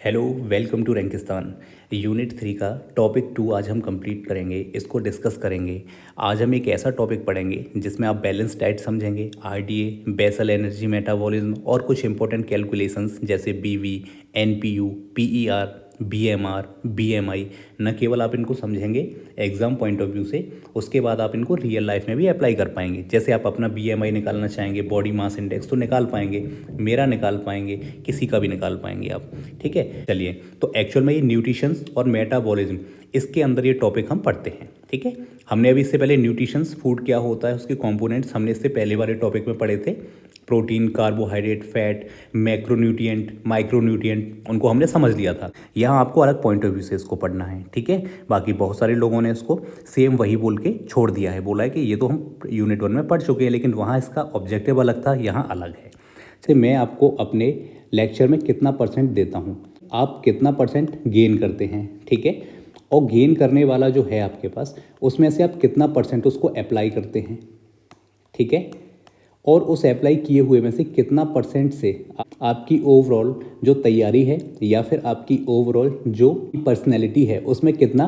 Hello, welcome to Rankistan. Unit 3 का topic 2 आज हम कंप्लीट करेंगे, इसको डिस्कस करेंगे। आज हम एक ऐसा टॉपिक पढ़ेंगे जिसमें आप बैलेंस डाइट समझेंगे, आरडीए, बेसल एनर्जी मेटाबॉलिज्म और कुछ इंपॉर्टेंट कैलकुलेशंस जैसे बीवी, एनपीयू, पीईआर, बीएमआर, बीएमआई। न केवल आप इनको समझेंगे एग्ज़ाम पॉइंट ऑफ व्यू से, उसके बाद आप इनको रियल लाइफ में भी अप्लाई कर पाएंगे। जैसे आप अपना बीएमआई निकालना चाहेंगे, बॉडी मास इंडेक्स, तो निकाल पाएंगे, मेरा निकाल पाएंगे, किसी का भी निकाल पाएंगे आप। ठीक है, चलिए। तो एक्चुअल में ये न्यूट्रिशंस और मेटाबॉलिज्म, इसके अंदर ये टॉपिक हम पढ़ते हैं। ठीक है, हमने अभी इससे पहले न्यूट्रिशंस, फूड क्या होता है, उसके कंपोनेंट्स हमने इससे पहले वाले टॉपिक में पढ़े थे। Protein, carbohydrate, fat, macronutrient, micronutrient, उनको हमने समझ लिया था। यहाँ आपको अलग पॉइंट ऑफ व्यू से इसको पढ़ना है। ठीक है, बाकी बहुत सारे लोगों ने इसको सेम वही बोल के छोड़ दिया है, बोला है कि ये तो हम यूनिट 1 में पढ़ चुके हैं, लेकिन वहाँ इसका ऑब्जेक्टिव अलग था, यहाँ अलग है। जैसे मैं आपको अपने लेक्चर में कितना परसेंट देता हूँ, आप कितना परसेंट गेन करते हैं। ठीक है, और गेन करने वाला जो है आपके पास, उसमें से आप कितना परसेंट उसको अप्लाई करते हैं। ठीक है, और उस अप्लाई किए हुए में से कितना परसेंट से आपकी ओवरऑल जो तैयारी है या फिर आपकी ओवरऑल जो पर्सनैलिटी है उसमें कितना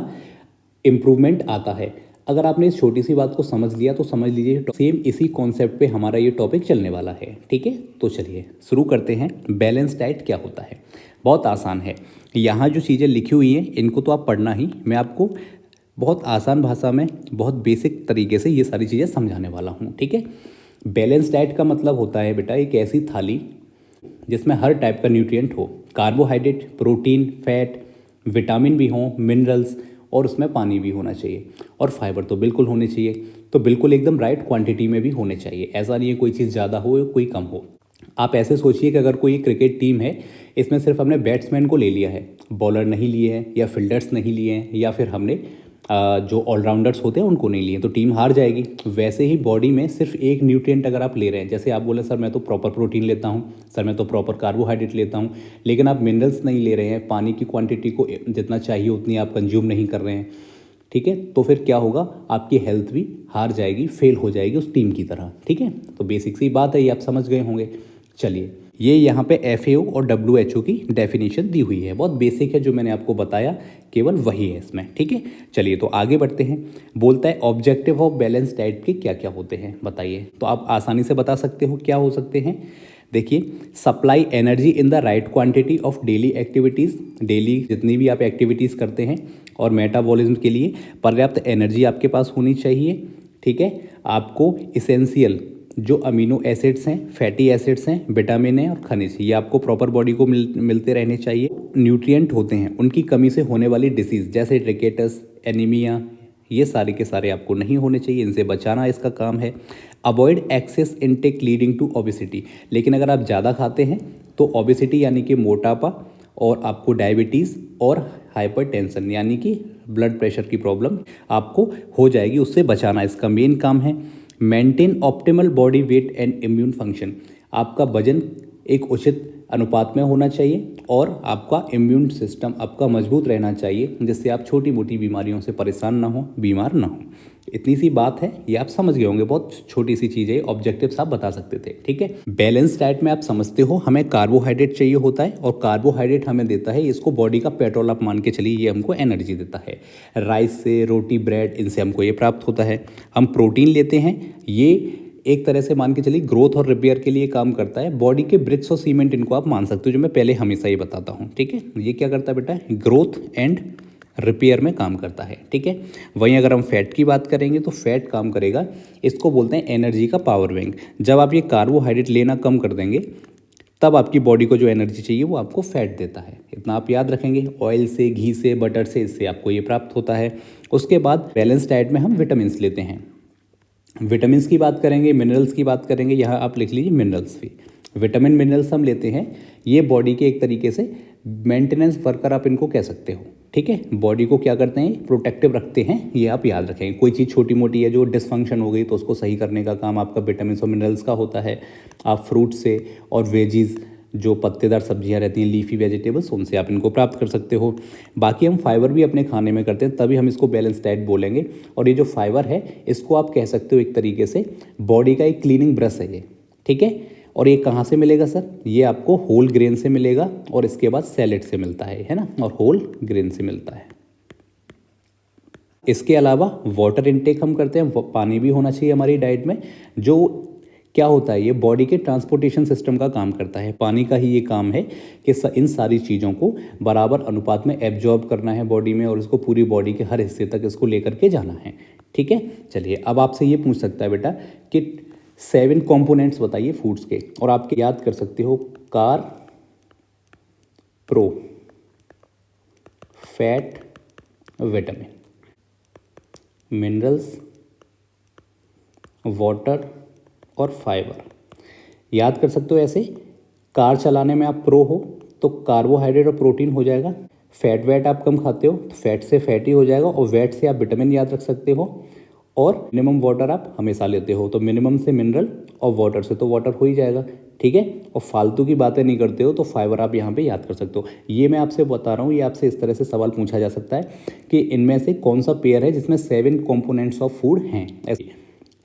इम्प्रूवमेंट आता है। अगर आपने इस छोटी सी बात को समझ लिया तो समझ लीजिए सेम इसी कॉन्सेप्ट पे हमारा ये टॉपिक चलने वाला है। ठीक है, तो चलिए शुरू करते हैं। बैलेंस डाइट क्या होता है? बहुत आसान है। यहाँ जो चीज़ें लिखी हुई हैं इनको तो आप पढ़ना ही, मैं आपको बहुत आसान भाषा में, बहुत बेसिक तरीके से ये सारी चीज़ें समझाने वाला हूँ। ठीक है, बैलेंस डाइट का मतलब होता है बेटा एक ऐसी थाली जिसमें हर टाइप का न्यूट्रिएंट हो, कार्बोहाइड्रेट, प्रोटीन, फैट, विटामिन भी हों, मिनरल्स, और उसमें पानी भी होना चाहिए, और फाइबर तो बिल्कुल होने चाहिए। तो बिल्कुल एकदम राइट क्वांटिटी में भी होने चाहिए। ऐसा नहीं है कोई चीज़ ज़्यादा हो कोई कम हो। आप ऐसे सोचिए कि अगर कोई क्रिकेट टीम है, इसमें सिर्फ हमने बैट्समैन को ले लिया है, बॉलर नहीं लिए हैं, या फील्डर्स नहीं लिए हैं, या फिर हमने जो ऑलराउंडर्स होते हैं उनको नहीं लिए, तो टीम हार जाएगी। वैसे ही बॉडी में सिर्फ एक न्यूट्रिएंट अगर आप ले रहे हैं, जैसे आप बोले सर मैं तो प्रॉपर प्रोटीन लेता हूँ, सर मैं तो प्रॉपर कार्बोहाइड्रेट लेता हूँ, लेकिन आप मिनरल्स नहीं ले रहे हैं, पानी की क्वांटिटी को जितना चाहिए उतनी आप कंज्यूम नहीं कर रहे हैं, ठीक है, तो फिर क्या होगा, आपकी हेल्थ भी हार जाएगी, फेल हो जाएगी उस टीम की तरह। ठीक है, तो बेसिक सी बात है, ये आप समझ गए होंगे। चलिए, ये यहाँ पे FAO और WHO की डेफिनेशन दी हुई है, बहुत बेसिक है, जो मैंने आपको बताया केवल वही है इसमें। ठीक है, चलिए तो आगे बढ़ते हैं। बोलता है ऑब्जेक्टिव ऑफ बैलेंस डाइट के क्या क्या होते हैं, बताइए। तो आप आसानी से बता सकते हो क्या हो सकते हैं। देखिए, supply energy in the right quantity of daily activities, daily जितनी भी आप एक्टिविटीज़ करते हैं, और मेटाबॉलिज्म के लिए पर्याप्त एनर्जी आपके पास होनी चाहिए। ठीक है, आपको इसेंशियल जो अमीनो एसिड्स हैं, फैटी एसिड्स हैं, विटामिन है और खनिज, ये आपको प्रॉपर बॉडी को मिलते रहने चाहिए। न्यूट्रिएंट होते हैं, उनकी कमी से होने वाली डिसीज़ जैसे रिकेटस, एनीमिया, ये सारे के सारे आपको नहीं होने चाहिए, इनसे बचाना इसका काम है। Avoid excess intake leading to obesity, लेकिन अगर आप ज़्यादा खाते हैं तो ओबेसिटी यानी कि मोटापा, और आपको डायबिटीज़ और हाइपरटेंशन यानी कि ब्लड प्रेशर की प्रॉब्लम आपको हो जाएगी, उससे बचाना इसका मेन काम है। Maintain optimal body weight and immune function, आपका वजन एक उचित अनुपात में होना चाहिए, और आपका इम्यून सिस्टम आपका मजबूत रहना चाहिए, जिससे आप छोटी मोटी बीमारियों से परेशान ना हो, बीमार ना हो। इतनी सी बात है, ये आप समझ गए होंगे, बहुत छोटी सी चीज़ है, ऑब्जेक्टिव्स आप बता सकते थे। ठीक है, बैलेंस डाइट में आप समझते हो हमें कार्बोहाइड्रेट चाहिए होता है, और कार्बोहाइड्रेट हमें देता है, इसको बॉडी का पेट्रोल आप मान के चलिए, ये हमको एनर्जी देता है। राइस से, रोटी, ब्रेड, इनसे हमको ये प्राप्त होता है। हम प्रोटीन लेते हैं, ये एक तरह से मान के चलिए ग्रोथ और रिपेयर के लिए काम करता है। बॉडी के ब्रिक्स और सीमेंट, इनको आप मान सकते हो, जो मैं पहले हमेशा ही बताता हूँ। ठीक है, ये क्या करता है बेटा, ग्रोथ एंड रिपेयर में काम करता है। ठीक है, वहीं अगर हम फैट की बात करेंगे तो फैट काम करेगा, इसको बोलते हैं एनर्जी का पावर बैंक। जब आप ये कार्बोहाइड्रेट लेना कम कर देंगे, तब आपकी बॉडी को जो एनर्जी चाहिए वो आपको फैट देता है। इतना आप याद रखेंगे, ऑयल से, घी से, बटर से, इससे आपको ये प्राप्त होता है। उसके बाद बैलेंस डाइट में हम विटामिन लेते हैं। विटामिन की बात करेंगे, मिनरल्स की बात करेंगे, यहाँ आप लिख लीजिए मिनरल्स भी। विटामिन मिनरल्स हम लेते हैं, ये बॉडी के एक तरीके से मेंटेनेंस वर्कर आप इनको कह सकते हो। ठीक है, बॉडी को क्या करते हैं, प्रोटेक्टिव रखते हैं, ये आप याद रखेंगे। कोई चीज़ छोटी मोटी है जो डिसफंक्शन हो गई तो उसको सही करने का काम आपका विटामिन और मिनरल्स का होता है। आप फ्रूट से और वेजीज, जो पत्तेदार सब्जियां रहती हैं, लीफी वेजिटेबल्स, उनसे आप इनको प्राप्त कर सकते हो। बाकी हम फाइबर भी अपने खाने में करते हैं, तभी हम इसको बैलेंस डाइट बोलेंगे। और ये जो फाइबर है, इसको आप कह सकते हो एक तरीके से बॉडी का एक क्लीनिंग ब्रश है ये। ठीक है, और ये कहाँ से मिलेगा सर? ये आपको होल ग्रेन से मिलेगा और इसके बाद सैलेड से मिलता है ना, और होल ग्रेन से मिलता है। इसके अलावा वाटर इनटेक हम करते हैं, पानी भी होना चाहिए हमारी डाइट में। जो क्या होता है, ये बॉडी के ट्रांसपोर्टेशन सिस्टम का काम करता है। पानी का ही ये काम है कि इन सारी चीज़ों को बराबर अनुपात में एब्जॉर्ब करना है बॉडी में और इसको पूरी बॉडी के हर हिस्से तक इसको लेकर के जाना है। ठीक है, चलिए अब आपसे ये पूछ सकता है बेटा कि 7 कंपोनेंट्स बताइए फूड्स के, और आपके याद कर सकते हो car, pro, fat, vitamin, minerals, water और फाइबर। याद कर सकते हो ऐसे। कार चलाने में आप प्रो हो तो कार्बोहाइड्रेट और प्रोटीन हो जाएगा। फैट वैट आप कम खाते हो तो फैट से फैटी हो जाएगा, और वैट से आप विटामिन याद रख सकते हो। और मिनिमम वाटर आप हमेशा लेते हो तो मिनिमम से मिनरल, और वाटर से तो वाटर हो ही जाएगा। ठीक है, और फालतू की बातें नहीं करते हो तो फाइबर आप यहाँ पे याद कर सकते हो। ये मैं आपसे बता रहा हूँ, ये आपसे इस तरह से सवाल पूछा जा सकता है कि इनमें से कौन सा पेयर है जिसमें 7 कंपोनेंट्स ऑफ फूड हैं ऐसे।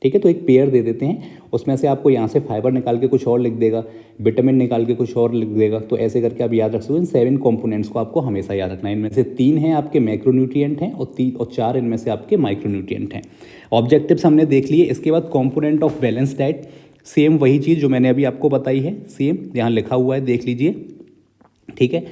ठीक है, तो एक पेयर दे देते हैं, उसमें से आपको यहाँ से फाइबर निकाल के कुछ और लिख देगा, विटामिन निकाल के कुछ और लिख देगा। तो ऐसे करके आप याद रख सकते हो। इन 7 कंपोनेंट्स को आपको हमेशा याद रखना है। इनमें से 3 हैं आपके मैक्रोन्यूट्रिएंट हैं और 4 इनमें से आपके माइक्रोन्यूट्रिएंट हैं। ऑब्जेक्टिव्स हमने देख लिए। इसके बाद component of balance diet, same वही चीज़ जो मैंने अभी आपको बताई है, सेम यहाँ लिखा हुआ है, देख लीजिए। ठीक है,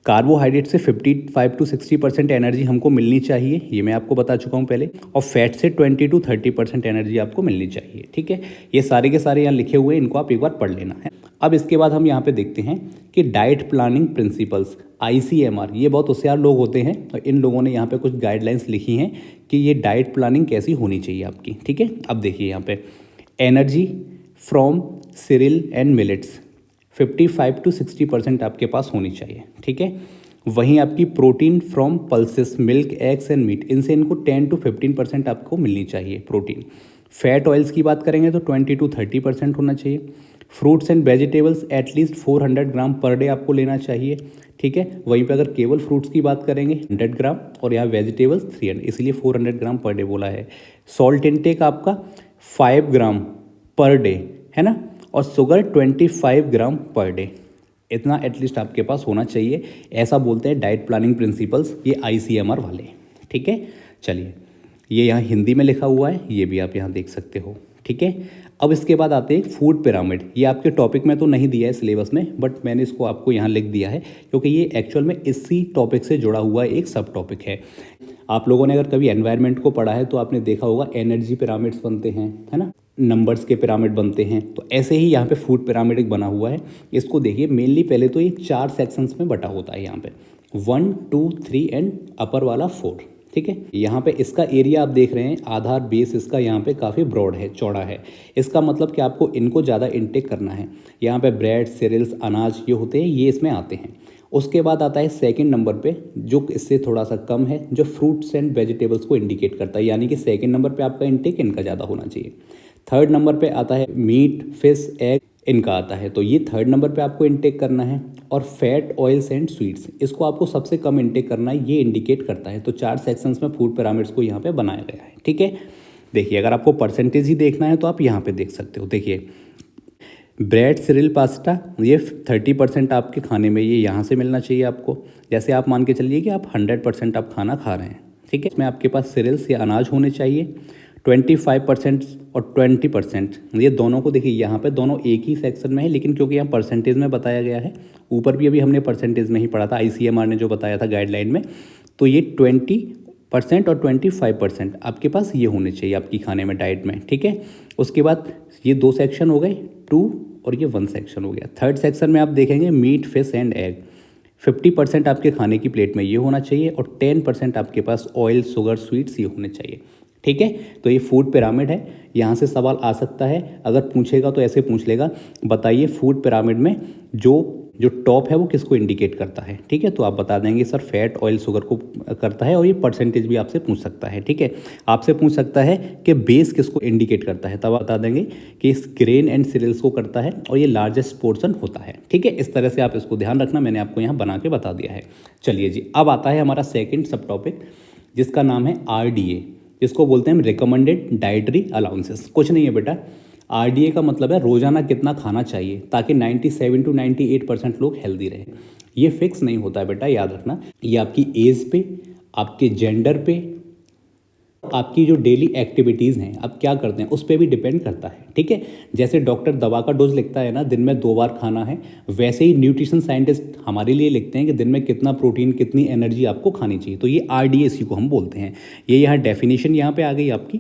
कार्बोहाइड्रेट से 55 to 60% एनर्जी हमको मिलनी चाहिए, ये मैं आपको बता चुका हूँ पहले, और फैट से 20 to 30% एनर्जी आपको मिलनी चाहिए। ठीक है, ये सारे के सारे यहाँ लिखे हुए हैं, इनको आप एक बार पढ़ लेना है। अब इसके बाद हम यहाँ पे देखते हैं कि डाइट प्लानिंग प्रिंसिपल्स, ICMR। ये बहुत होशियार लोग होते हैं और इन लोगों ने यहाँ पे कुछ गाइडलाइंस लिखी हैं कि ये डाइट प्लानिंग कैसी होनी चाहिए आपकी। ठीक है, अब देखिए यहाँ पे energy from serial and millets 55 to 60% आपके पास होनी चाहिए। ठीक है, वहीं आपकी protein from pulses, milk, eggs and meat, इनसे इनको 10 to 15% आपको मिलनी चाहिए प्रोटीन। फैट ऑयल्स की बात करेंगे तो 20 to 30% होना चाहिए। Fruits and vegetables at least 400 gram per day आपको लेना चाहिए। ठीक है, वहीं पे अगर केवल फ्रूट्स की बात करेंगे 100 ग्राम, और यहाँ वेजिटेबल्स 300, इसलिए 400 ग्राम पर डे बोला है। सॉल्ट इनटेक आपका 5 ग्राम पर डे है ना, और शुगर 25 ग्राम पर डे, इतना एटलीस्ट आपके पास होना चाहिए। ऐसा बोलते हैं डाइट प्लानिंग प्रिंसिपल्स, ये ICMR वाले। ठीक है, चलिए ये यहाँ हिंदी में लिखा हुआ है, ये भी आप यहाँ देख सकते हो। ठीक है, अब इसके बाद आते हैं फूड पिरामिड। ये आपके टॉपिक में तो नहीं दिया है सिलेबस में, बट मैंने इसको आपको यहाँ लिख दिया है क्योंकि ये एक्चुअल में इसी टॉपिक से जुड़ा हुआ एक सब टॉपिक है। आप लोगों ने अगर कभी एनवायरनमेंट को पढ़ा है तो आपने देखा होगा एनर्जी पिरामिड्स बनते हैं, है ना, नंबर्स के पिरामिड बनते हैं। तो ऐसे ही यहाँ पे फूड पिरामिड एक बना हुआ है। इसको देखिए, मेनली पहले तो ये 4 सेक्शंस में बटा होता है। यहाँ पे 1, 2, 3 एंड अपर वाला 4। ठीक है, यहाँ पे इसका एरिया आप देख रहे हैं, आधार बेस इसका यहाँ पे काफ़ी ब्रॉड है, चौड़ा है। इसका मतलब कि आपको इनको ज़्यादा इंटेक करना है। यहाँ पे ब्रेड, सीरियल्स, अनाज ये होते हैं, ये इसमें आते हैं। उसके बाद आता है सेकंड नंबर पे, जो इससे थोड़ा सा कम है, जो फ्रूट्स एंड वेजिटेबल्स को इंडिकेट करता है, यानी कि सेकंड नंबर पे आपका इंटेक इनका ज़्यादा होना चाहिए। थर्ड नंबर पे आता है मीट, फिश, एग, इनका आता है, तो ये थर्ड नंबर पे आपको इंटेक करना है। और फैट, ऑयल्स एंड स्वीट्स, इसको आपको सबसे कम इंटेक करना है, ये इंडिकेट करता है। तो 4 सेक्शंस में फूड पिरामिड्स को यहाँ पे बनाया गया है। ठीक है, देखिए अगर आपको परसेंटेज ही देखना है तो आप यहाँ पे देख सकते हो। देखिए ब्रेड, सीरियल, पास्ता, ये 30% आपके खाने में ये यहाँ से मिलना चाहिए आपको। जैसे आप मान के चलिए कि आप 100% आप खाना खा रहे हैं। ठीक है, इसमें आपके पास सीरियल्स या अनाज होने चाहिए। 25% और 20%, ये दोनों को देखिए, यहाँ पे दोनों एक ही सेक्शन में है, लेकिन क्योंकि यहाँ परसेंटेज में बताया गया है, ऊपर भी अभी हमने परसेंटेज में ही पढ़ा था, ICMR ने जो बताया था गाइडलाइन में, तो ये 20% और 25% आपके पास ये होने चाहिए आपकी खाने में, डाइट में। ठीक है, उसके बाद ये 2 सेक्शन हो गए, 2 और ये 1 सेक्शन हो गया। थर्ड सेक्शन में आप देखेंगे मीट, फिश एंड एग, 50% आपके खाने की प्लेट में ये होना चाहिए, और 10% आपके पास ऑयल, शुगर, स्वीट्स ये होने चाहिए। ठीक है, तो ये फूड पिरामिड है। यहाँ से सवाल आ सकता है, अगर पूछेगा तो ऐसे पूछ लेगा, बताइए फूड पिरामिड में जो टॉप है वो किसको इंडिकेट करता है। ठीक है, तो आप बता देंगे सर फैट, ऑयल, शुगर को करता है, और ये परसेंटेज भी आपसे पूछ सकता है। ठीक है, आपसे पूछ सकता है कि बेस किसको इंडिकेट करता है, तब आप बता देंगे कि इस ग्रेन एंड सीरियल्स को करता है, और ये लार्जेस्ट पोर्शन होता है। ठीक है, इस तरह से आप इसको ध्यान रखना, मैंने आपको यहाँ बना के बता दिया है। चलिए जी, अब आता है हमारा सेकेंड सब टॉपिक, जिसका नाम है RDA, जिसको बोलते हैं रिकमेंडेड डाइटरी अलाउंसेस। कुछ नहीं है बेटा, RDA का मतलब है रोजाना कितना खाना चाहिए ताकि 97 to 98% लोग हेल्दी रहें। ये फिक्स नहीं होता है बेटा, याद रखना। ये आपकी एज पे, आपके जेंडर पे, आपकी जो डेली एक्टिविटीज़ हैं आप क्या करते हैं उस पर भी डिपेंड करता है, ठीक है। जैसे डॉक्टर दवा का डोज लिखता है ना, दिन में 2 बार खाना है, वैसे ही न्यूट्रिशन साइंटिस्ट हमारे लिए लिखते हैं कि दिन में कितना प्रोटीन, कितनी एनर्जी आपको खानी चाहिए। तो ये RDA इसी को हम बोलते हैं। ये यहाँ डेफिनेशन यहाँ पे आ गई आपकी,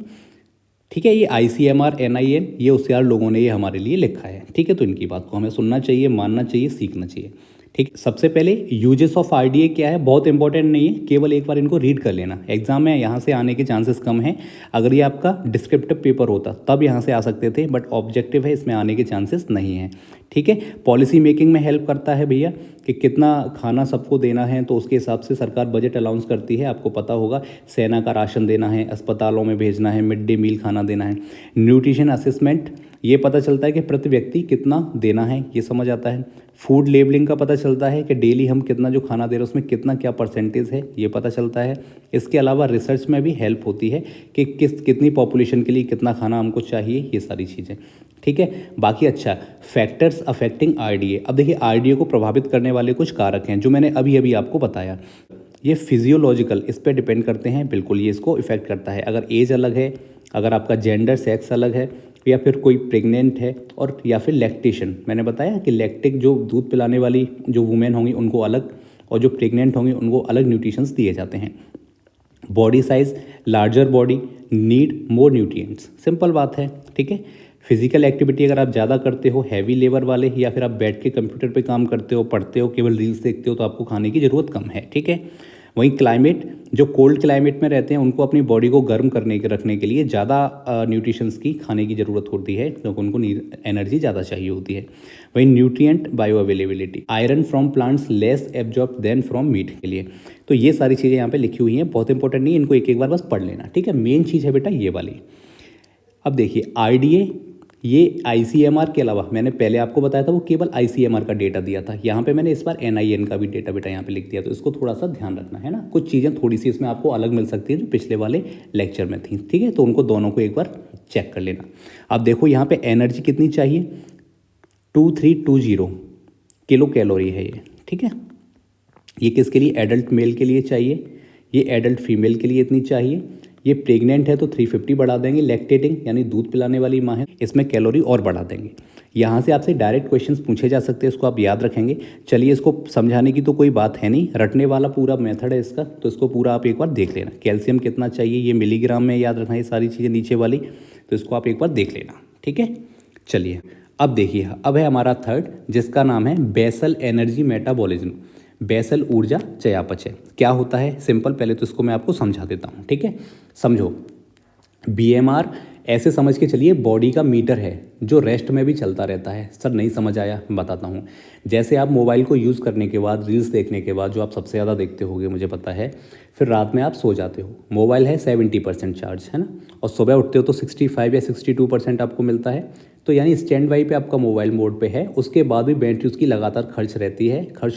ठीक है। ये ICMR NIN ये होशियार लोगों ने ये हमारे लिए लिखा है, ठीक है। तो इनकी बात को हमें सुनना चाहिए, मानना चाहिए, सीखना चाहिए, ठीक। सबसे पहले यूजेस ऑफ RDA क्या है, बहुत इंपॉर्टेंट नहीं है, केवल एक बार इनको रीड कर लेना। एग्जाम में यहाँ से आने के चांसेस कम हैं। अगर ये आपका डिस्क्रिप्टिव पेपर होता तब यहाँ से आ सकते थे, बट ऑब्जेक्टिव है, इसमें आने के चांसेस नहीं हैं, ठीक है। पॉलिसी मेकिंग में हेल्प करता है भैया कि कितना खाना सबको देना है, तो उसके हिसाब से सरकार बजट अलाउंस करती है। आपको पता होगा सेना का राशन देना है, अस्पतालों में भेजना है, मिड डे मील खाना देना है। न्यूट्रिशन असेसमेंट, ये पता चलता है कि प्रति व्यक्ति कितना देना है, ये समझ आता है। फूड लेबलिंग का पता चलता है कि डेली हम कितना जो खाना दे रहे हैं उसमें कितना क्या परसेंटेज है, ये पता चलता है। इसके अलावा रिसर्च में भी हेल्प होती है कि कितनी पॉपुलेशन के लिए कितना खाना हमको चाहिए, ये सारी चीज़ें, ठीक है। बाकी अच्छा, फैक्टर्स अफेक्टिंग RDA। अब देखिए RDA को प्रभावित करने वाले कुछ कारक हैं जो मैंने अभी अभी आपको बताया। ये फिजियोलॉजिकल, इस पर डिपेंड करते हैं, बिल्कुल ये इसको इफेक्ट करता है। अगर एज अलग है, अगर आपका जेंडर सेक्स अलग है, या फिर कोई प्रेग्नेंट है, और या फिर लैक्टेशन, मैंने बताया कि लैक्टिक जो दूध पिलाने वाली जो वुमेन होंगी उनको अलग, और जो प्रेग्नेंट होंगी उनको अलग न्यूट्रिशंस दिए जाते हैं। Body size, larger body need more nutrients, simple बात है, ठीक है। फिजिकल एक्टिविटी अगर आप ज़्यादा करते हो, हैवी लेबर वाले, या फिर आप बैठ के कंप्यूटर पे काम करते हो, पढ़ते हो, केवल रील्स देखते हो, तो आपको खाने की ज़रूरत कम है, ठीक है। वहीं क्लाइमेट, जो कोल्ड क्लाइमेट में रहते हैं उनको अपनी बॉडी को गर्म करने के रखने के लिए ज़्यादा न्यूट्रिशंस की खाने की ज़रूरत होती है, क्योंकि उनको एनर्जी ज़्यादा चाहिए होती है। वहीं nutrient bioavailability, iron from plants less absorb than from meat के लिए। तो ये सारी चीज़ें यहाँ पे लिखी हुई हैं, बहुत इंपॉर्टेंट नहीं है, इनको एक एक बार बस पढ़ लेना, ठीक है। मेन चीज़ है बेटा ये वाली। अब देखिए RDA, ये ICMR के अलावा मैंने पहले आपको बताया था वो केवल ICMR का डेटा दिया था, यहाँ पे मैंने इस बार NIN का भी डेटा बेटा यहाँ पे लिख दिया, तो इसको थोड़ा सा ध्यान रखना है ना। कुछ चीज़ें थोड़ी सी इसमें आपको अलग मिल सकती है जो पिछले वाले लेक्चर में थी, ठीक है। तो उनको दोनों को एक बार चेक कर लेना। अब देखो यहाँ पे एनर्जी कितनी चाहिए, 2320 किलो कैलोरी है ये, ठीक है। ये किसके लिए, एडल्ट मेल के लिए चाहिए, ये एडल्ट फीमेल के लिए इतनी चाहिए। ये प्रेग्नेंट है तो 350 बढ़ा देंगे, लैक्टेटिंग यानी दूध पिलाने वाली माँ है, इसमें कैलोरी और बढ़ा देंगे। यहाँ से आपसे डायरेक्ट क्वेश्चंस पूछे जा सकते हैं, इसको आप याद रखेंगे। चलिए, इसको समझाने की तो कोई बात है नहीं, रटने वाला पूरा मेथड है इसका, तो इसको पूरा आप एक बार देख लेना। कैल्शियम कितना चाहिए, ये मिलीग्राम में याद रखना, ये सारी चीज़ें नीचे वाली, तो इसको आप एक बार देख लेना, ठीक है। चलिए अब देखिए, अब है हमारा थर्ड, जिसका नाम है बेसल एनर्जी मेटाबॉलिज्म, बेसल ऊर्जा चयापचय। क्या होता है, सिंपल, पहले तो इसको मैं आपको समझा देता हूँ, ठीक है। समझो, BMR ऐसे समझ के चलिए बॉडी का मीटर है जो रेस्ट में भी चलता रहता है। सर नहीं समझ आया, मैं बताता हूँ। जैसे आप मोबाइल को यूज़ करने के बाद, रील्स देखने के बाद, जो आप सबसे ज़्यादा देखते होगे मुझे पता है, फिर रात में आप सो जाते हो, मोबाइल है 70% चार्ज, है ना, और सुबह उठते हो तो 65 या 62% आपको मिलता है। तो यानी स्टैंड बाई पे आपका मोबाइल मोड पे है, उसके बाद भी बैटरी उसकी लगातार खर्च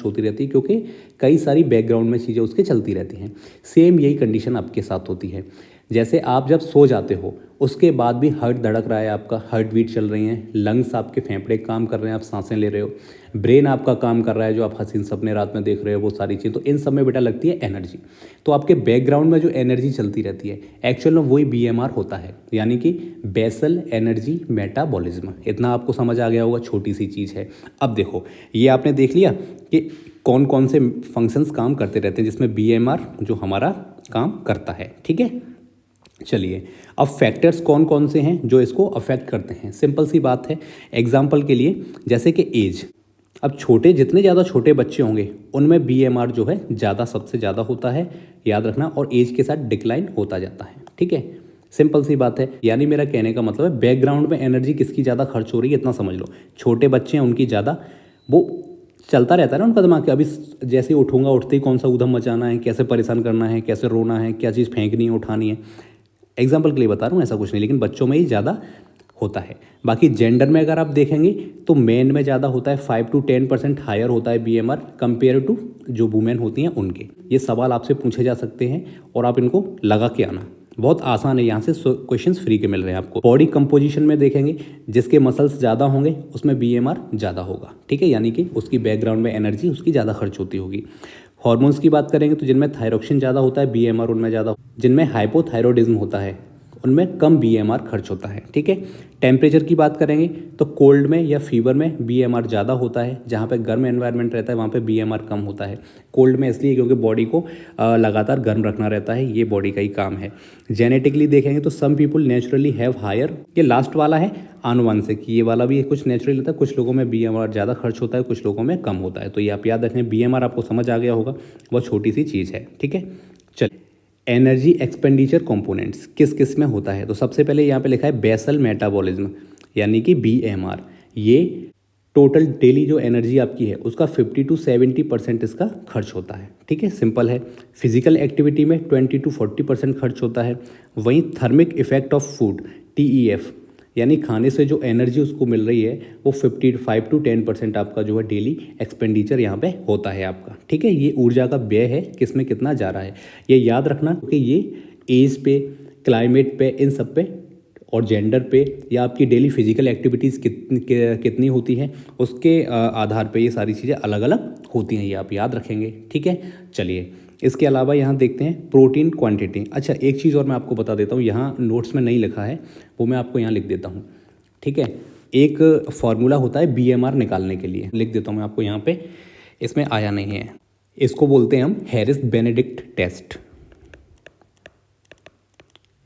होती रहती है, क्योंकि कई सारी बैकग्राउंड में चीज़ें उसके चलती रहती हैं। सेम यही कंडीशन आपके साथ होती है। जैसे आप जब सो जाते हो उसके बाद भी हार्ट धड़क रहा है, आपका हार्ट बीट चल रही हैं, लंग्स आपके फेफड़े काम कर रहे हैं, आप सांसें ले रहे हो, ब्रेन आपका काम कर रहा है, जो आप हसीन सपने रात में देख रहे हो, वो सारी चीज़, तो इन सब में बेटा लगती है एनर्जी। तो आपके बैकग्राउंड में जो एनर्जी चलती रहती है, एक्चुअल में वही BMR होता है, यानी कि बेसल एनर्जी मेटाबॉलिज्म। इतना आपको समझ आ गया होगा, छोटी सी चीज़ है। अब देखो, ये आपने देख लिया कि कौन कौन से फंक्शंस काम करते रहते हैं जिसमें BMR जो हमारा काम करता है, ठीक है। चलिए, अब फैक्टर्स कौन कौन से हैं जो इसको अफेक्ट करते हैं। सिंपल सी बात है, एग्जांपल के लिए जैसे कि एज। अब जितने ज़्यादा छोटे बच्चे होंगे उनमें BMR जो है ज़्यादा, सबसे ज़्यादा होता है, याद रखना, और एज के साथ डिक्लाइन होता जाता है, ठीक है। सिंपल सी बात है, यानी मेरा कहने का मतलब है बैकग्राउंड में एनर्जी किसकी ज़्यादा खर्च हो रही है, इतना समझ लो। छोटे बच्चे हैं उनकी ज़्यादा, वो चलता रहता है ना उनका दिमाग कि अभी जैसे ही उठूंगा, उठते ही कौन सा ऊधम मचाना है, कैसे परेशान करना है, कैसे रोना है, क्या चीज़ फेंकनी है, उठानी है। एग्जाम्पल के लिए बता रहा हूँ, ऐसा कुछ नहीं, लेकिन बच्चों में ही ज़्यादा होता है। बाकी जेंडर में अगर आप देखेंगे तो मेन में ज़्यादा होता है, 5 to 10% हायर होता है BMR कंपेयर टू जो वुमेन होती हैं उनके। ये सवाल आपसे पूछे जा सकते हैं और आप इनको लगा के आना, बहुत आसान है, यहाँ से क्वेश्चंस फ्री के मिल रहे हैं आपको। बॉडी कंपोजिशन में देखेंगे, जिसके मसल्स ज़्यादा होंगे उसमें बीएमआर ज़्यादा होगा, ठीक है, यानी कि उसकी बैकग्राउंड में एनर्जी उसकी ज़्यादा खर्च होती होगी। हार्मोन्स की बात करेंगे तो जिनमें थायरोक्सिन ज़्यादा होता है बीएमआर उनमें ज़्यादा, जिनमें हाइपोथायरॉयडिज्म होता है उनमें कम बीएमआर खर्च होता है, ठीक है। टेम्परेचर की बात करेंगे तो कोल्ड में या फीवर में बीएमआर ज़्यादा होता है, जहाँ पे गर्म एनवायरनमेंट रहता है वहाँ पे बीएमआर कम होता है। कोल्ड में इसलिए क्योंकि बॉडी को लगातार गर्म रखना रहता है, ये बॉडी का ही काम है। जेनेटिकली देखेंगे तो some people naturally have higher, ये लास्ट वाला है आनुवंशिक, ये वाला भी कुछ नेचुरली होता है, कुछ लोगों में बीएमआर ज़्यादा खर्च होता है, कुछ लोगों में कम होता है। तो ये आप याद रखें, बीएमआर आपको समझ आ गया होगा, बहुत छोटी सी चीज़ है, ठीक है। चलिए, एनर्जी एक्सपेंडिचर कंपोनेंट्स किस किस में होता है, तो सबसे पहले यहाँ पे लिखा है बेसल मेटाबॉलिज्म यानी कि बीएमआर। ये टोटल डेली जो एनर्जी आपकी है उसका 50 to 70% इसका खर्च होता है, ठीक है, सिंपल है। फिजिकल एक्टिविटी में 20 to 40% खर्च होता है। वहीं thermic effect of food TEF यानी खाने से जो एनर्जी उसको मिल रही है वो 55 to 10% आपका जो है डेली एक्सपेंडिचर यहाँ पे होता है आपका, ठीक है। ये ऊर्जा का व्यय है, किस में कितना जा रहा है ये याद रखना, क्योंकि ये एज पे, क्लाइमेट पे, इन सब पे और जेंडर पे या आपकी डेली फिजिकल एक्टिविटीज़ कितनी होती हैं उसके आधार पे ये सारी चीज़ें अलग अलग होती हैं, ये आप याद रखेंगे, ठीक है। चलिए, इसके अलावा यहाँ देखते हैं प्रोटीन क्वांटिटी। अच्छा, एक चीज़ और मैं आपको बता देता हूँ, यहाँ नोट्स में नहीं लिखा है, वो मैं आपको यहाँ लिख देता हूँ, ठीक है। एक फार्मूला होता है बीएमआर निकालने के लिए, लिख देता हूँ मैं आपको यहाँ पे, इसमें आया नहीं है। इसको बोलते हैं हम Harris Benedict test,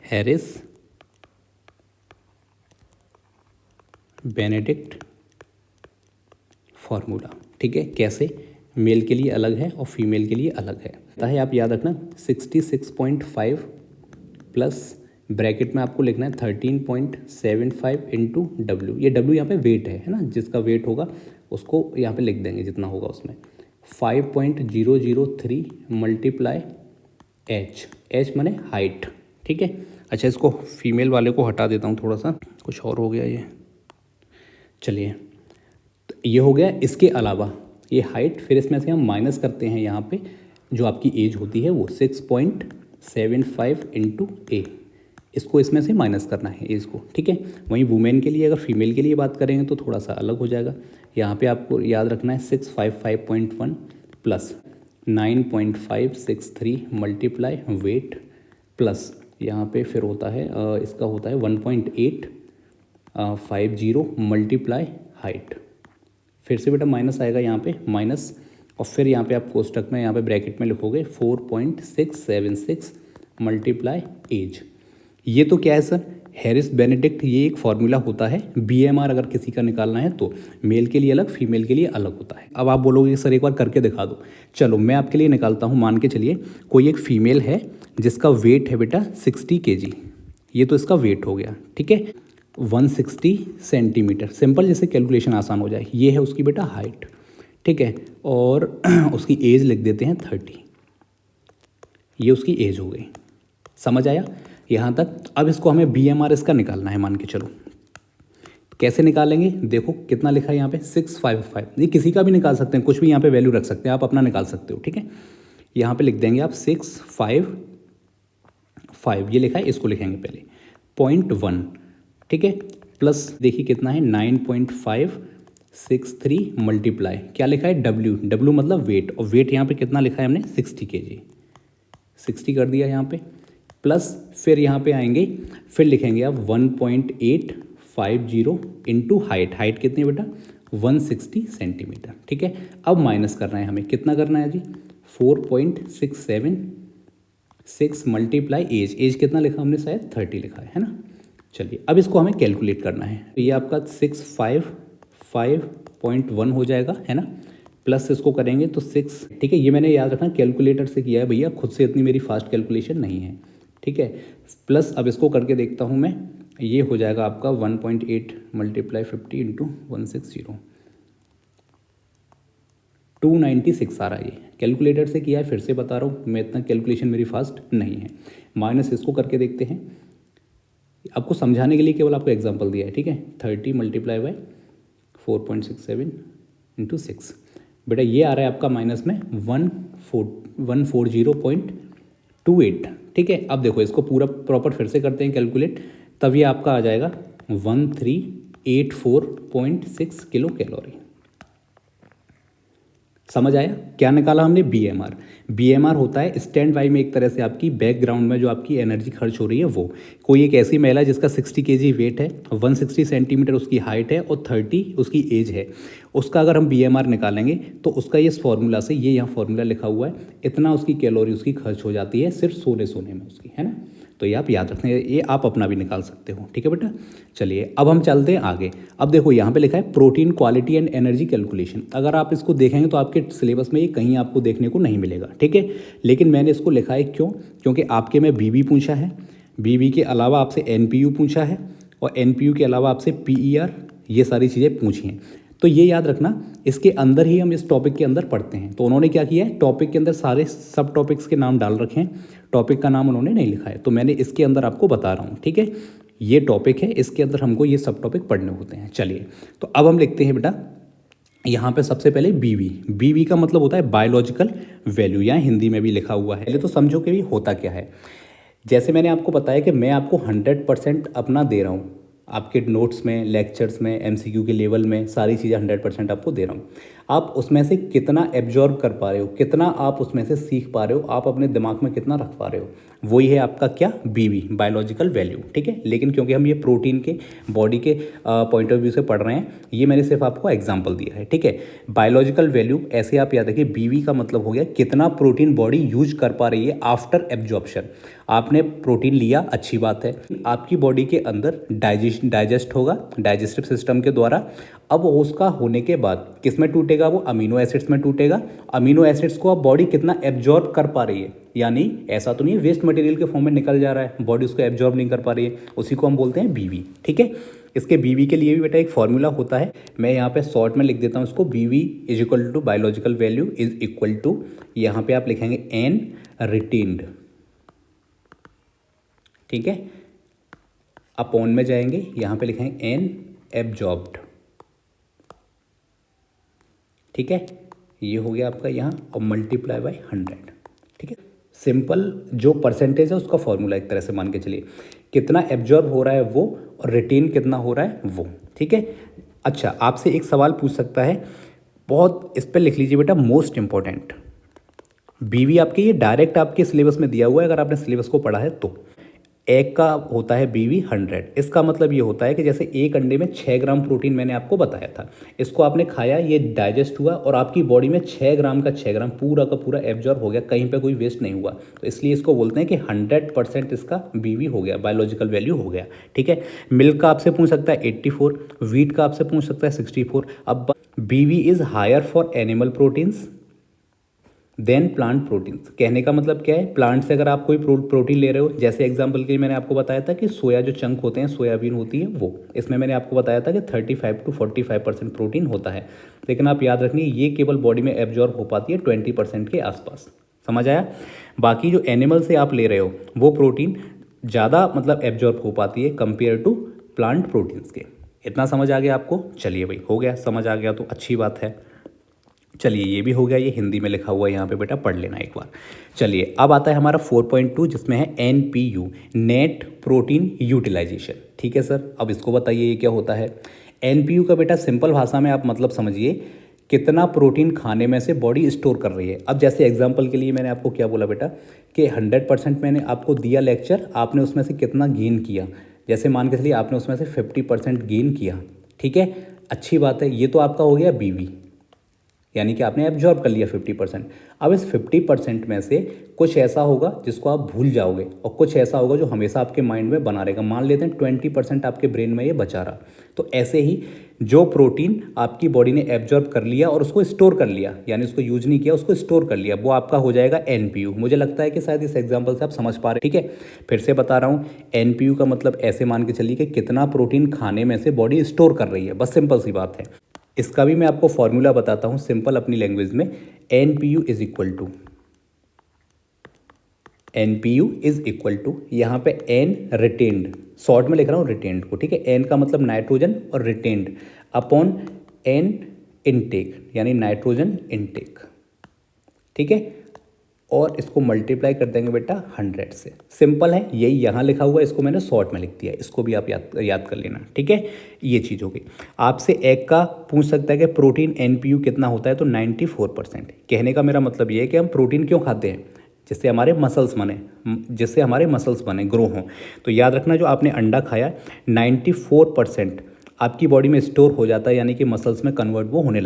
Harris Benedict formula, ठीक है। कैसे, मेल के लिए अलग है और फीमेल के लिए अलग है, ताकि आप याद रखना 66.5 प्लस ब्रैकेट में आपको लिखना है 13.75 इंटू डब्ल्यू। ये डब्ल्यू यहाँ पे वेट है ना, जिसका वेट होगा उसको यहाँ पे लिख देंगे जितना होगा उसमें, 5.003 मल्टीप्लाई एच माने हाइट, ठीक है। अच्छा, इसको फीमेल वाले को हटा देता हूँ, थोड़ा सा कुछ और हो गया ये। चलिए, तो ये हो गया। इसके अलावा ये हाइट, फिर इसमें से हम माइनस करते हैं यहाँ पे जो आपकी एज होती है वो 6.75 इंटू ए, इसको इसमें से माइनस करना है एज को, ठीक है। वहीं वुमेन के लिए, अगर फीमेल के लिए बात करेंगे तो थोड़ा सा अलग हो जाएगा। यहाँ पे आपको याद रखना है 655.1 प्लस 9.563 मल्टीप्लाई वेट प्लस यहाँ पे फिर होता है इसका होता है 1.850 मल्टीप्लाई हाइट। फिर से बेटा माइनस आएगा यहाँ पे माइनस, और फिर यहाँ पे आप कोष्टक में यहाँ पे ब्रैकेट में लिखोगे 4.676 मल्टीप्लाई एज। ये तो क्या है सर, हैरिस बेनेडिक्ट, ये एक फॉर्मूला होता है बीएमआर अगर किसी का निकालना है तो मेल के लिए अलग, फीमेल के लिए अलग होता है। अब आप बोलोगे सर एक बार करके दिखा दो, चलो मैं आपके लिए निकालता हूँ। मान के चलिए कोई एक फीमेल है जिसका वेट है बेटा 60 kg, ये तो इसका वेट हो गया, ठीक है, 160 सेंटीमीटर, सिंपल, जैसे कैलकुलेशन आसान हो जाए। ये है उसकी बेटा हाइट, ठीक है, और उसकी एज लिख देते हैं 30, ये उसकी एज हो गई। समझ आया यहाँ तक? अब इसको हमें बीएमआर इसका निकालना है, मान के चलो। कैसे निकालेंगे, देखो कितना लिखा है यहाँ पे 655, ये किसी का भी निकाल सकते हैं, कुछ भी यहाँ पे वैल्यू रख सकते हैं, आप अपना निकाल सकते हो, ठीक है। यहाँ पे लिख देंगे आप 655, ये लिखा है, इसको लिखेंगे पहले 0.1, ठीक है, प्लस देखिए कितना है 9.563 मल्टीप्लाई क्या लिखा है डब्ल्यू मतलब वेट, और वेट यहाँ पे कितना लिखा है हमने 60 kg, 60 कर दिया यहाँ पे, प्लस फिर यहाँ पे आएंगे, फिर लिखेंगे आप 1.850 इंटू हाइट, हाइट कितनी बेटा 160 सेंटीमीटर, ठीक है। अब माइनस करना है हमें, कितना करना है जी 4.676 मल्टीप्लाई एज, एज कितना लिखा हमने शायद 30 लिखा है ना। चलिए, अब इसको हमें कैलकुलेट करना है, तो ये आपका 655.1 हो जाएगा, है ना, प्लस इसको करेंगे तो 6, ठीक है। ये मैंने याद रखना कैलकुलेटर से किया है भैया, खुद से इतनी मेरी फास्ट कैलकुलेशन नहीं है, ठीक है। प्लस अब इसको करके देखता हूँ मैं, ये हो जाएगा आपका 1.8 मल्टीप्लाई 50 इंटू 160, 296 आ रहा है। ये कैलकुलेटर से किया है, फिर से बता रहा हूँ मैं, इतना कैलकुलेशन मेरी फास्ट नहीं है। माइनस इसको करके देखते हैं, आपको समझाने के लिए केवल आपको एग्जांपल दिया है, ठीक है। 30 मल्टीप्लाई बाय 4.67 इंटू 6, बेटा ये आ रहा है आपका माइनस में 140.28, ठीक है। अब देखो इसको पूरा प्रॉपर फिर से करते हैं कैलकुलेट, तब ये आपका आ जाएगा 1384.6 किलो कैलोरी। समझ आया? क्या निकाला हमने? बीएमआर। बीएमआर होता है स्टैंड बाई में एक तरह से आपकी बैकग्राउंड में जो आपकी एनर्जी खर्च हो रही है वो। कोई एक ऐसी महिला जिसका 60 केजी वेट है, 160 सेंटीमीटर उसकी हाइट है और 30 उसकी एज है, उसका अगर हम बीएमआर निकालेंगे तो उसका ये फॉर्मूला से, ये यहाँ फॉर्मूला लिखा हुआ है, इतना उसकी कैलोरी उसकी खर्च हो जाती है सिर्फ सोने में उसकी, है ना। तो ये आप याद रखना, ये आप अपना भी निकाल सकते हो, ठीक है बेटा। चलिए अब हम चलते हैं आगे। अब देखो यहाँ पे लिखा है protein quality and energy calculation. अगर आप इसको देखेंगे तो आपके सिलेबस में ये कहीं आपको देखने को नहीं मिलेगा, ठीक है। लेकिन मैंने इसको लिखा है क्यों? क्योंकि आपके में बीबी पूछा है, बीबी के अलावा आपसे एनपीयू पूछा है, और एनपीयू के अलावा आपसे पीईआर, ये सारी चीज़ें पूछी हैं। तो ये याद रखना, इसके अंदर ही हम इस टॉपिक के अंदर पढ़ते हैं। तो उन्होंने क्या किया है, टॉपिक के अंदर सारे सब टॉपिक्स के नाम डाल रखे हैं, टॉपिक का नाम उन्होंने नहीं लिखा है, तो मैंने इसके अंदर आपको बता रहा हूँ, ठीक है। ये टॉपिक है, इसके अंदर हमको ये सब टॉपिक पढ़ने होते हैं। चलिए तो अब हम लिखते हैं बेटा यहाँ पे सबसे पहले बीवी। बीवी का मतलब होता है बायोलॉजिकल वैल्यू, यहाँ हिंदी में भी लिखा हुआ है। पहले तो समझो कि भी होता क्या है। जैसे मैंने आपको बताया कि मैं आपको 100% अपना दे रहा हूँ, आपके नोट्स में, लेक्चर्स में, एमसीक्यू के लेवल में, सारी चीज़ें 100% आपको दे रहा हूँ। आप उसमें से कितना एब्जॉर्ब कर पा रहे हो, कितना आप उसमें से सीख पा रहे हो, आप अपने दिमाग में कितना रख पा रहे हो, वही है आपका क्या, बीवी, बायोलॉजिकल वैल्यू, ठीक है। लेकिन क्योंकि हम ये प्रोटीन के बॉडी के पॉइंट ऑफ व्यू से पढ़ रहे हैं, ये मैंने सिर्फ आपको एग्जाम्पल दिया है, ठीक है। बायोलॉजिकल वैल्यू ऐसे आप याद रखिए, बीवी का मतलब हो गया कितना प्रोटीन बॉडी यूज कर पा रही है आफ्टर एब्जॉर्प्शन। आपने प्रोटीन लिया, अच्छी बात है, आपकी बॉडी के अंदर डाइजेस्ट होगा डाइजेस्टिव सिस्टम के द्वारा। अब उसका होने के बाद किस में टूटेगा, वो अमीनो एसिड्स में टूटेगा। अमीनो एसिड्स को अब बॉडी कितना एब्जॉर्ब कर पा रही है, यानी ऐसा तो नहीं है वेस्ट मटेरियल के फॉर्म में निकल जा रहा है, बॉडी उसको एब्जॉर्ब नहीं कर पा रही है, उसी को हम बोलते हैं बीवी, ठीक है। इसके बीवी के लिए भी बेटा एक फॉर्मूला होता है, मैं यहाँ पे शॉर्ट में लिख देता हूँ इसको, BV is equal to biological value is equal to, यहाँ पे आप लिखेंगे एन रिटेन्ड, ठीक है, अपॉन में जाएंगे, यहाँ पे लिखेंगे एन एब्जॉर्ब्ड, ठीक है। ये हो गया आपका यहाँ, और मल्टीप्लाई बाय 100, ठीक है। सिंपल जो परसेंटेज है उसका फॉर्मूला एक तरह से मान के चलिए, कितना एब्जॉर्ब हो रहा है वो, और रिटेन कितना हो रहा है वो, ठीक है। अच्छा, आपसे एक सवाल पूछ सकता है, बहुत इस पर लिख लीजिए बेटा, मोस्ट इंपॉर्टेंट। बीवी आपके ये डायरेक्ट आपके सिलेबस में दिया हुआ है, अगर आपने सिलेबस को पढ़ा है तो। एग का होता है बीवी 100, इसका मतलब ये होता है कि जैसे एक अंडे में 6 ग्राम प्रोटीन मैंने आपको बताया था, इसको आपने खाया, ये डाइजेस्ट हुआ और आपकी बॉडी में 6 ग्राम का 6 ग्राम पूरा का पूरा एब्जॉर्ब हो गया, कहीं पे कोई वेस्ट नहीं हुआ, तो इसलिए इसको बोलते हैं कि 100% इसका बीवी हो गया, बायोलॉजिकल वैल्यू हो गया, ठीक है। मिल्क का आपसे पूछ सकता है 84, व्हीट का आपसे पूछ सकता है 64। अब BV is higher for animal proteins than plant proteins. कहने का मतलब क्या है, प्लांट से अगर आप कोई प्रोटीन ले रहे हो, जैसे एग्जांपल के लिए मैंने आपको बताया था कि सोया जो चंक होते हैं, सोयाबीन होती है वो, इसमें मैंने आपको बताया था कि 35 to 45% प्रोटीन होता है, लेकिन आप याद रखिए ये केवल बॉडी में एब्जॉर्ब हो पाती है 20% के आसपास। समझ आया? बाकी जो एनिमल से आप ले रहे हो वो प्रोटीन ज़्यादा मतलब एब्जॉर्ब हो पाती है कंपेयर टू प्लांट प्रोटीन्स के। इतना समझ आ गया आपको? चलिए भाई, हो गया, समझ आ गया तो अच्छी बात है। चलिए ये भी हो गया, ये हिंदी में लिखा हुआ है यहाँ पे बेटा, पढ़ लेना एक बार। चलिए अब आता है हमारा 4.2, जिसमें है NPU, नेट प्रोटीन यूटिलाइजेशन, ठीक है सर। अब इसको बताइए ये क्या होता है। NPU का बेटा सिंपल भाषा में आप मतलब समझिए, कितना प्रोटीन खाने में से बॉडी स्टोर कर रही है। अब जैसे एग्जाम्पल के लिए मैंने आपको क्या बोला बेटा कि 100% मैंने आपको दिया लेक्चर, आपने उसमें से कितना गेन किया, जैसे मान के चलिए आपने उसमें से 50% गेन किया, ठीक है, अच्छी बात है, ये तो आपका हो गया बीवी, यानी कि आपने एब्जॉर्ब कर लिया 50%। अब इस 50% में से कुछ ऐसा होगा जिसको आप भूल जाओगे, और कुछ ऐसा होगा जो हमेशा आपके माइंड में बना रहेगा। मान लेते हैं 20% आपके ब्रेन में ये बचा रहा, तो ऐसे ही जो प्रोटीन आपकी बॉडी ने एब्जॉर्ब कर लिया और उसको स्टोर कर लिया, यानी उसको यूज नहीं किया, उसको स्टोर कर लिया, वो आपका हो जाएगा NPU। मुझे लगता है कि शायद इस एग्जाम्पल से आप समझ पा रहे हैं, ठीक है। फिर से बता रहा हूँ, NPU का मतलब ऐसे मान के चलिए कि कितना प्रोटीन खाने में से बॉडी स्टोर कर रही है, बस सिंपल सी बात है। इसका भी मैं आपको फॉर्मूला बताता हूँ सिंपल अपनी लैंग्वेज में। NPU इज इक्वल टू यहाँ पे N रिटेन्ड, शॉर्ट में लिख रहा हूँ रिटेन्ड को, ठीक है। N का मतलब नाइट्रोजन और रिटेन्ड अपॉन N इनटेक, यानी नाइट्रोजन इनटेक, ठीक है। और इसको मल्टीप्लाई कर देंगे बेटा 100 से। सिंपल है, यही यहाँ लिखा हुआ है, इसको मैंने शॉर्ट में लिख दिया, इसको भी आप याद कर लेना, ठीक है। ये चीज़ होगी। आपसे एक का पूछ सकता है कि प्रोटीन एनपीयू कितना होता है, तो 94%। कहने का मेरा मतलब ये है कि हम प्रोटीन क्यों खाते हैं, जिससे हमारे मसल्स बने, ग्रो हों। तो याद रखना, जो आपने अंडा खाया 94% आपकी बॉडी में स्टोर हो जाता है, यानी कि मसल्स में कन्वर्ट वो होने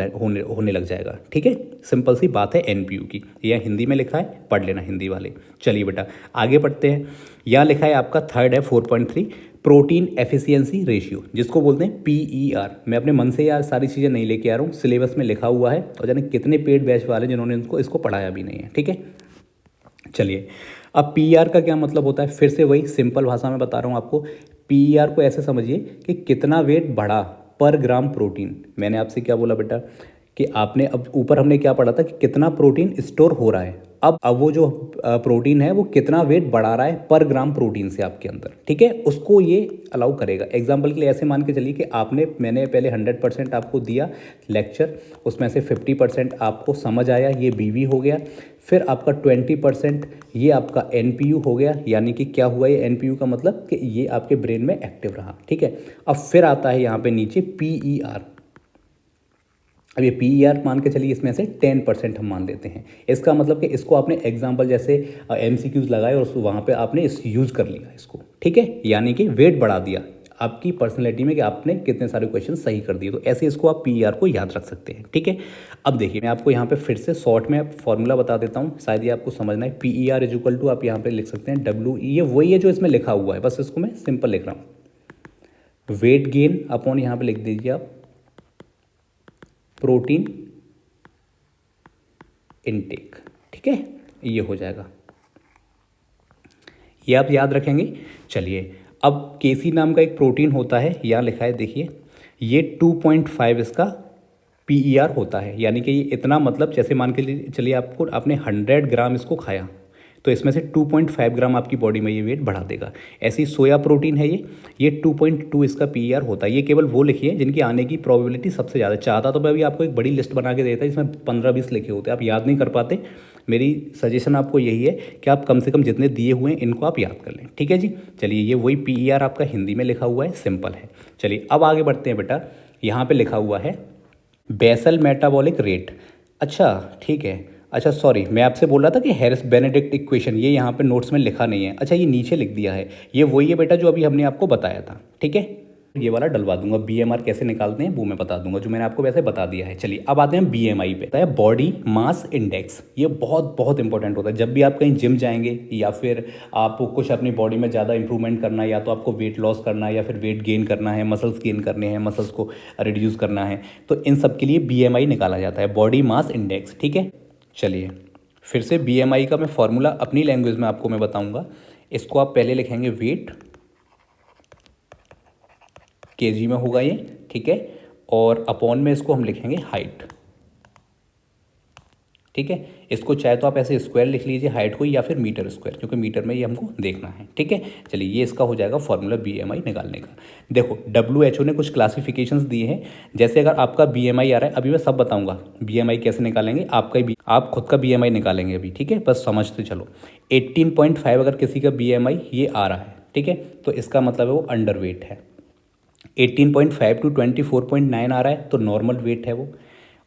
लग जाएगा, ठीक है। सिंपल सी बात है एनपीयू की। यह हिंदी में लिखा है, पढ़ लेना हिंदी वाले। चलिए बेटा आगे बढ़ते हैं। यहाँ लिखा है आपका थर्ड है 4.3 प्रोटीन एफिशिएंसी रेशियो, जिसको बोलते हैं पीईआर। मैं अपने मन से यार सारी चीज़ें नहीं लेके आ रहा हूँ, सिलेबस में लिखा हुआ है, और जाने कितने पेड बैच वाले जिन्होंने इसको पढ़ाया भी नहीं है, ठीक है। चलिए, अब पीईआर का क्या मतलब होता है, फिर से वही सिंपल भाषा में बता रहा हूँ आपको। पीईआर को ऐसे समझिए कि कितना वेट बढ़ा पर ग्राम प्रोटीन। मैंने आपसे क्या बोला बेटा कि आपने, अब ऊपर हमने क्या पढ़ा था कि कितना प्रोटीन स्टोर हो रहा है। अब वो जो प्रोटीन है वो कितना वेट बढ़ा रहा है पर ग्राम प्रोटीन से आपके अंदर, ठीक है, उसको ये अलाउ करेगा। एग्जाम्पल के लिए ऐसे मान के चलिए कि मैंने पहले 100% आपको दिया लेक्चर, उसमें से 50% आपको समझ आया, ये बीवी हो गया। फिर आपका 20% ये आपका एनपीयू हो गया, यानी कि क्या हुआ, ये एनपीयू का मतलब कि ये आपके ब्रेन में एक्टिव रहा, ठीक है। अब फिर आता है यहाँ पे नीचे पीईआर। अब ये पीईआर मान के चलिए, इसमें से 10% हम मान लेते हैं। इसका मतलब कि इसको आपने एग्जाम्पल जैसे एमसीक्यूज लगाए और वहाँ पे आपने इस यूज़ कर लिया इसको, ठीक है, यानी कि वेट बढ़ा दिया आपकी पर्सनैलिटी में कि आपने कितने सारे क्वेश्चन सही कर दिए। तो ऐसे इसको आप पीईआर को याद रख सकते हैं, ठीक है। अब देखिए, मैं आपको यहाँ पे फिर से शॉर्ट में फॉर्मूला बता देता हूँ, शायद ये आपको समझना है। पीईआर इज इक्वल टू, आप यहाँ पे लिख सकते हैं डब्ल्यू, ये वही है जो इसमें लिखा हुआ है, बस इसको मैं सिंपल लिख रहा हूँ। वेट गेन अपॉन, यहाँ पे लिख दीजिए आप प्रोटीन इनटेक, ठीक है, ये हो जाएगा, ये आप याद रखेंगे। चलिए, अब केसी नाम का एक प्रोटीन होता है, यहाँ लिखा है देखिए, ये 2.5 इसका पीईआर होता है, यानी कि ये इतना, मतलब जैसे मान के चलिए आपने 100 ग्राम इसको खाया, तो इसमें से 2.5 ग्राम आपकी बॉडी में ये वेट बढ़ा देगा। ऐसी सोया प्रोटीन है ये 2.2 इसका पीईआर होता है। ये केवल वो लिखिए जिनकी आने की प्रोबेबिलिटी सबसे ज़्यादा। चाहता तो मैं अभी आपको एक बड़ी लिस्ट बना के देता, इसमें 15-20 लिखे होते, आप याद नहीं कर पाते। मेरी सजेशन आपको यही है कि आप कम से कम जितने दिए हुए हैं इनको आप याद कर लें, ठीक है जी। चलिए, ये वही पीईआर आपका हिंदी में लिखा हुआ है, सिंपल है। चलिए, अब आगे बढ़ते हैं बेटा। यहाँ पे लिखा हुआ है बेसल मेटाबॉलिक रेट। अच्छा, ठीक है, अच्छा सॉरी, मैं आपसे बोल रहा था कि हैरिस बेनेडिक्ट इक्वेशन, ये यहाँ पे नोट्स में लिखा नहीं है। अच्छा, ये नीचे लिख दिया है, ये वही है बेटा जो अभी हमने आपको बताया था, ठीक है। ये वाला डलवा दूंगा, बीएमआर कैसे निकालते हैं वो मैं बता दूंगा, जो मैंने आपको वैसे बता दिया है। चलिए, अब आते हैं बीएमआई पे, है बॉडी मास इंडेक्स। ये बहुत बहुत इंपॉर्टेंट होता है जब भी आप कहीं जिम जाएंगे, या फिर आपको कुछ अपनी बॉडी में ज़्यादा इंप्रूवमेंट करना है, या तो आपको वेट लॉस करना है, या फिर वेट गेन करना है, मसल्स गेन करने हैं, मसल्स को रिड्यूस करना है, तो इन सब के लिए बीएमआई निकाला जाता है, बॉडी मास इंडेक्स, ठीक है। चलिए, फिर से बीएमआई का मैं फॉर्मूला अपनी लैंग्वेज में आपको मैं बताऊंगा। इसको आप पहले लिखेंगे वेट, केजी में होगा ये, ठीक है, और अपॉन में इसको हम लिखेंगे हाइट, ठीक है। इसको चाहे तो आप ऐसे स्क्वायर लिख लीजिए हाइट को, या फिर मीटर स्क्वायर, क्योंकि मीटर में ये हमको देखना है, ठीक है। चलिए, ये इसका हो जाएगा फॉर्मूला बीएमआई निकालने का। देखो, डब्ल्यूएचओ ने कुछ क्लासिफिकेशंस दिए हैं, जैसे अगर आपका बीएमआई आ रहा है, अभी मैं सब बताऊंगा बीएमआई कैसे निकालेंगे, आप खुद का बीएमआई निकालेंगे अभी, ठीक है, बस समझते चलो। 18.5 अगर किसी का बीएमआई ये आ रहा है, ठीक है, तो इसका मतलब है वो अंडर वेट है। 18.5 टू 24.9 आ रहा है तो नॉर्मल वेट है वो,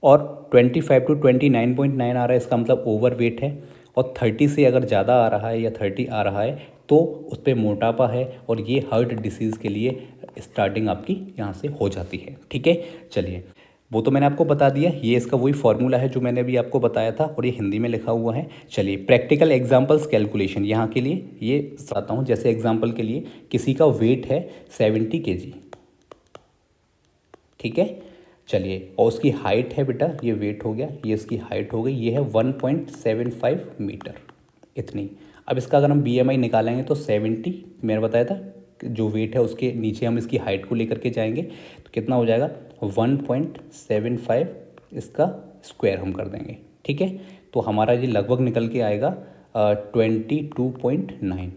और 25 टू 29.9 आ रहा है, इसका मतलब ओवर वेट है। और 30 से अगर ज़्यादा आ रहा है या 30 आ रहा है तो उस पर मोटापा है, और ये हार्ट डिसीज़ के लिए स्टार्टिंग आपकी यहाँ से हो जाती है, ठीक है। चलिए, वो तो मैंने आपको बता दिया, ये इसका वही फॉर्मूला है जो मैंने अभी आपको बताया था, और ये हिंदी में लिखा हुआ है। चलिए, प्रैक्टिकल एग्जांपल्स कैलकुलेशन यहाँ के लिए ये बताता हूँ। जैसे एग्जांपल के लिए किसी का वेट है 70 kg, ठीक है। चलिए, और उसकी हाइट है बेटा, ये वेट हो गया, ये इसकी हाइट हो गई, ये है 1.75 मीटर, इतनी। अब इसका अगर हम बीएमआई निकालेंगे तो 70, मैंने बताया था जो वेट है उसके नीचे हम इसकी हाइट को लेकर के जाएंगे, तो कितना हो जाएगा 1.75, इसका स्क्वायर हम कर देंगे, ठीक है। तो हमारा ये लगभग निकल के आएगा 22.9,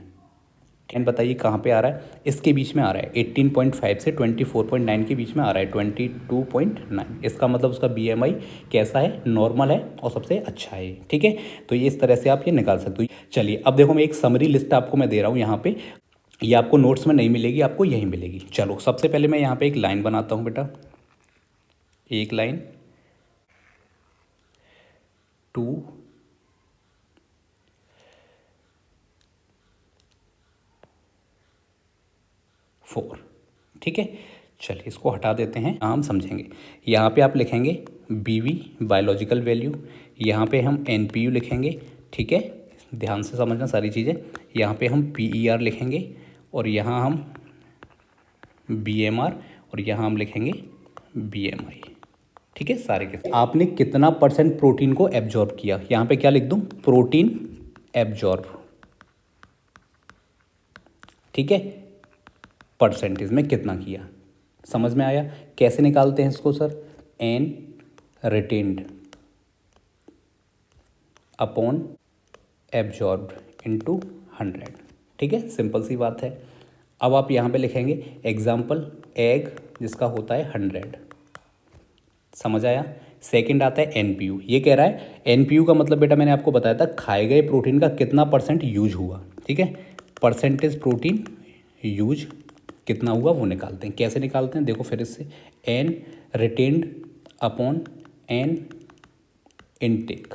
एंड बताइए कहाँ पे आ रहा है, इसके बीच में आ रहा है 18.5 से 24.9 के बीच में आ रहा है 22.9। इसका मतलब उसका BMI कैसा है, नॉर्मल है और सबसे अच्छा है। ठीक है, तो ये इस तरह से आप ये निकाल सकते हो। चलिए अब देखो मैं एक समरी लिस्ट आपको मैं दे रहा हूँ यहाँ पे, ये आपको नोट्स में नहीं मिलेगी, आपको यहीं मिलेगी। चलो सबसे पहले मैं यहाँ पे एक लाइन बनाता हूँ बेटा, एक लाइन 2 4। ठीक है, चलिए इसको हटा देते हैं, हम समझेंगे। यहाँ पे आप लिखेंगे BV बायोलॉजिकल वैल्यू, यहाँ पे हम NPU लिखेंगे। ठीक है, ध्यान से समझना सारी चीज़ें। यहाँ पे हम PER लिखेंगे और यहाँ हम BMR और यहाँ हम लिखेंगे BMI। ठीक है, सारे के आपने कितना % प्रोटीन को एब्जॉर्ब किया, यहाँ पे क्या लिख दूँ, प्रोटीन एब्जॉर्ब। ठीक है, परसेंटेज में कितना किया, समझ में आया। कैसे निकालते हैं इसको sir, N retained upon absorbed into 100। ठीक है, सिंपल सी बात है। अब आप यहाँ पे लिखेंगे एग्जाम्पल एग जिसका होता है 100, समझ आया। सेकंड आता है NPU, ये कह रहा है NPU का मतलब बेटा मैंने आपको बताया था खाए गए प्रोटीन का कितना % यूज हुआ। ठीक है, परसेंटेज प्रोटीन यूज कितना हुआ वो निकालते हैं। कैसे निकालते हैं देखो फिर इससे, N retained upon N intake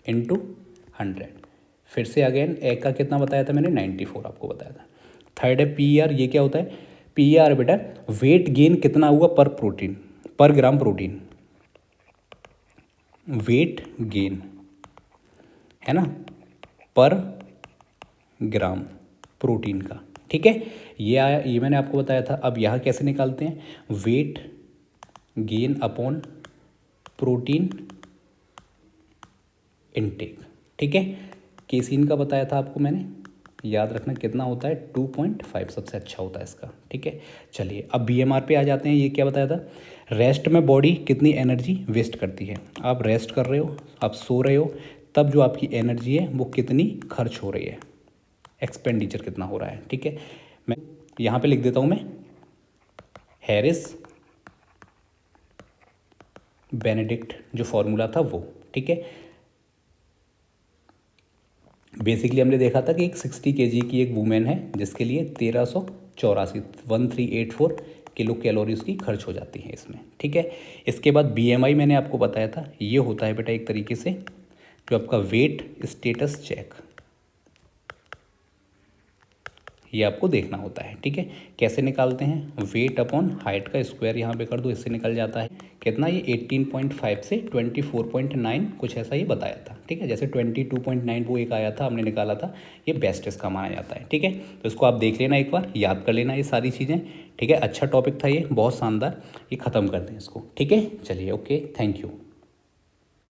into 100। फिर से अगेन एग का कितना बताया था मैंने, 94 आपको बताया था। थर्ड है PER, ये क्या होता है, PER बेटा वेट गेन कितना हुआ पर प्रोटीन, पर ग्राम प्रोटीन, वेट गेन है ना, पर ग्राम प्रोटीन का। ठीक है, ये आया, ये मैंने आपको बताया था। अब यहाँ कैसे निकालते हैं, weight gain upon protein intake. ठीक है, केसीन का बताया था आपको मैंने, याद रखना कितना होता है, 2.5 सबसे अच्छा होता है इसका। ठीक है, चलिए अब BMR पे आ जाते हैं। ये क्या बताया था, रेस्ट में बॉडी कितनी एनर्जी वेस्ट करती है। आप रेस्ट कर रहे हो, आप सो रहे हो, तब जो आपकी एनर्जी है वो कितनी खर्च हो रही है, एक्सपेंडिचर कितना हो रहा है। ठीक है, मैं यहाँ पे लिख देता हूँ मैं, हैरिस बेनेडिक्ट जो फॉर्मूला था वो। ठीक है, बेसिकली हमने देखा था कि एक 60 kg की एक वूमेन है जिसके लिए 1384 किलो कैलोरी उसकी खर्च हो जाती है इसमें। ठीक है, इसके बाद BMI मैंने आपको बताया था, ये होता है बेटा एक तरीके से जो आपका वेट स्टेटस चेक, ये आपको देखना होता है। ठीक है, कैसे निकालते हैं, वेट अपॉन हाइट का स्क्वायर यहाँ पे कर दो, इससे निकल जाता है कितना, ये 18.5 से 24.9 कुछ ऐसा ये बताया था। ठीक है, जैसे 22.9 वो एक आया था हमने निकाला था, ये बेस्ट इसका माना जाता है। ठीक है, तो इसको आप देख लेना, एक बार याद कर लेना ये सारी चीज़ें। ठीक है, अच्छा टॉपिक था ये, बहुत शानदार। ये ख़त्म करते हैं इसको। ठीक है, चलिए ओके, थैंक यू।